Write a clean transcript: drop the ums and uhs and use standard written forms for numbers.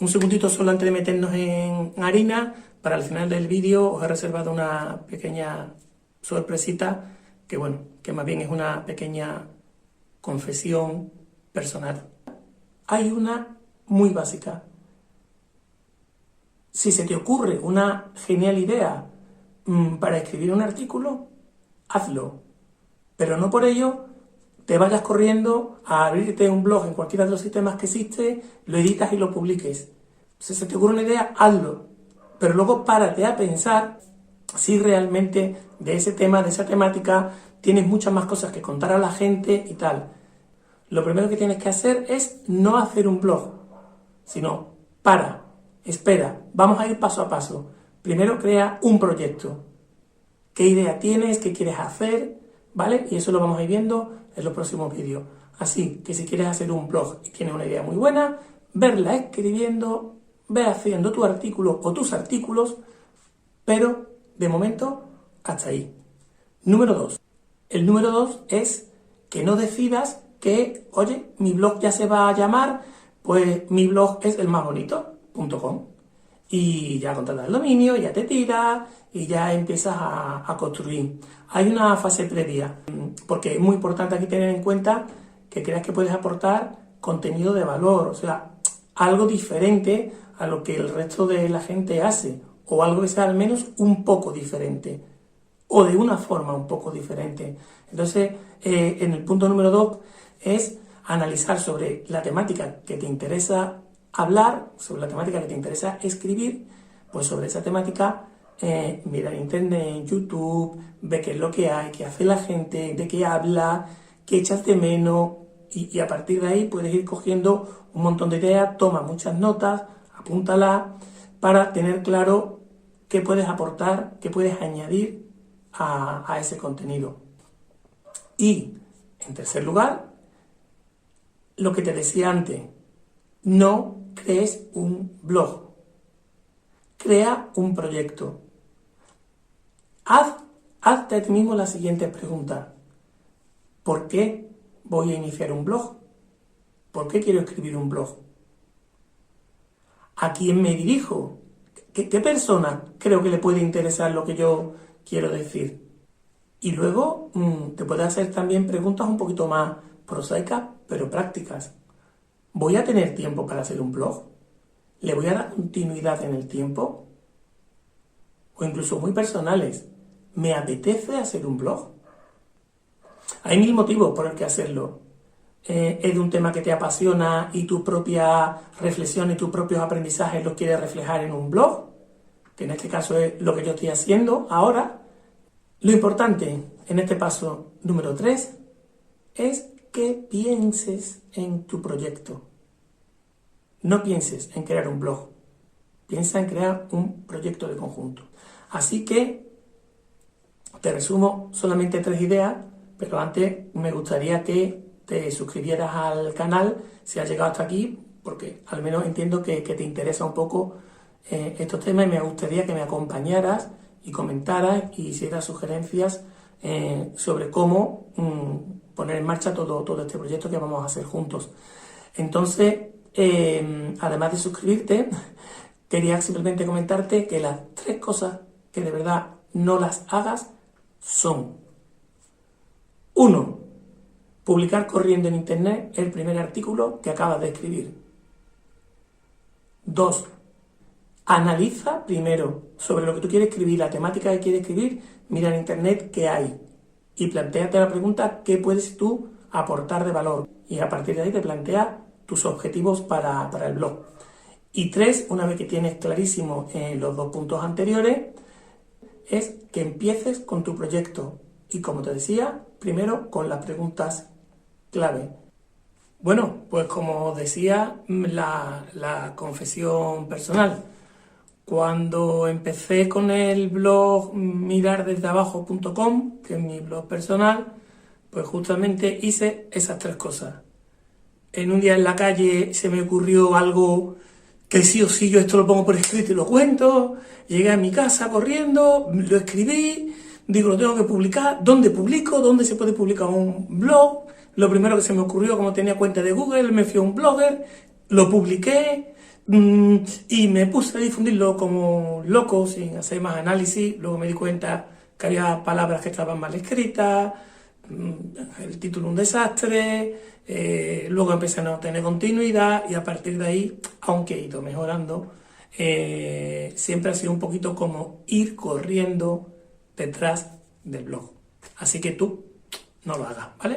un segundito solo antes de meternos en harina. Para el final del vídeo os he reservado una pequeña sorpresita, que bueno, que más bien es una pequeña confesión personal. Hay una muy básica. Si se te ocurre una genial idea para escribir un artículo, hazlo. Pero no por ello te vayas corriendo a abrirte un blog en cualquiera de los sistemas que existe, lo editas y lo publiques. Si se te ocurre una idea, hazlo. Pero luego párate a pensar si realmente de ese tema, de esa temática, tienes muchas más cosas que contar a la gente y tal. Lo primero que tienes que hacer es no hacer un blog, sino espera, vamos a ir paso a paso. Primero crea un proyecto. ¿Qué idea tienes? ¿Qué quieres hacer? ¿Vale? Y eso lo vamos a ir viendo en los próximos vídeos. Así que si quieres hacer un blog y tienes una idea muy buena, verla escribiendo, ve haciendo tu artículo o tus artículos, pero de momento hasta ahí. Número 2. El número 2 es que no decidas que, oye, mi blog ya se va a llamar, pues mi blog es elmasbonito.com. Y ya contratas el dominio, ya te tiras y ya empiezas a construir. Hay una fase previa, porque es muy importante aquí tener en cuenta que creas que puedes aportar contenido de valor, o sea, algo diferente a lo que el resto de la gente hace, o algo que sea al menos un poco diferente, o de una forma un poco diferente. Entonces, en el punto número 2 es analizar sobre la temática que te interesa hablar, sobre la temática que te interesa escribir, pues sobre esa temática mira en internet, en YouTube, ve qué es lo que hay, qué hace la gente, de qué habla, qué echas de menos, y a partir de ahí puedes ir cogiendo un montón de ideas, toma muchas notas, apúntalas, para tener claro qué puedes aportar, qué puedes añadir a ese contenido. Y, en tercer lugar, lo que te decía antes, no crees un blog, crea un proyecto. Hazte a ti mismo la siguiente pregunta: ¿por qué voy a iniciar un blog? ¿Por qué quiero escribir un blog? ¿A quién me dirijo? ¿Qué persona creo que le puede interesar lo que yo quiero decir? Y luego te puedes hacer también preguntas un poquito más prosaicas, pero prácticas. ¿Voy a tener tiempo para hacer un blog? ¿Le voy a dar continuidad en el tiempo? O incluso muy personales. ¿Me apetece hacer un blog? Hay mil motivos por el que hacerlo. Es de un tema que te apasiona y tu propia reflexión y tus propios aprendizajes los quieres reflejar en un blog, que en este caso es lo que yo estoy haciendo ahora. Lo importante en este paso número 3 es que pienses en tu proyecto. No pienses en crear un blog, piensa en crear un proyecto de conjunto. Así que te resumo solamente 3 ideas, pero antes me gustaría que te suscribieras al canal si has llegado hasta aquí, porque al menos entiendo que te interesa un poco estos temas, y me gustaría que me acompañaras y comentaras y hicieras sugerencias sobre cómo poner en marcha todo este proyecto que vamos a hacer juntos. Entonces, además de suscribirte, quería simplemente comentarte que las 3 cosas que de verdad no las hagas son: 1. Publicar corriendo en internet el primer artículo que acabas de escribir. 2. Analiza primero sobre lo que tú quieres escribir, la temática que quieres escribir, mira en internet qué hay y plantéate la pregunta: ¿qué puedes tú aportar de valor? Y a partir de ahí te planteas tus objetivos para el blog. Y 3, una vez que tienes clarísimo los 2 puntos anteriores, es que empieces con tu proyecto. Y como te decía, primero con las preguntas clave. Bueno, pues como decía, la confesión personal. Cuando empecé con el blog mirardesdeabajo.com, que es mi blog personal, pues justamente hice esas 3 cosas. En un día en la calle se me ocurrió algo que sí o sí yo esto lo pongo por escrito y lo cuento. Llegué a mi casa corriendo, lo escribí, digo, lo tengo que publicar. ¿Dónde publico? ¿Dónde se puede publicar un blog? Lo primero que se me ocurrió, como tenía cuenta de Google, me fui a un Blogger, lo publiqué, Y me puse a difundirlo como loco, sin hacer más análisis. Luego me di cuenta que había palabras que estaban mal escritas, el título un desastre, luego empecé a no tener continuidad y a partir de ahí, aunque he ido mejorando, siempre ha sido un poquito como ir corriendo detrás del blog. Así que tú no lo hagas, ¿vale?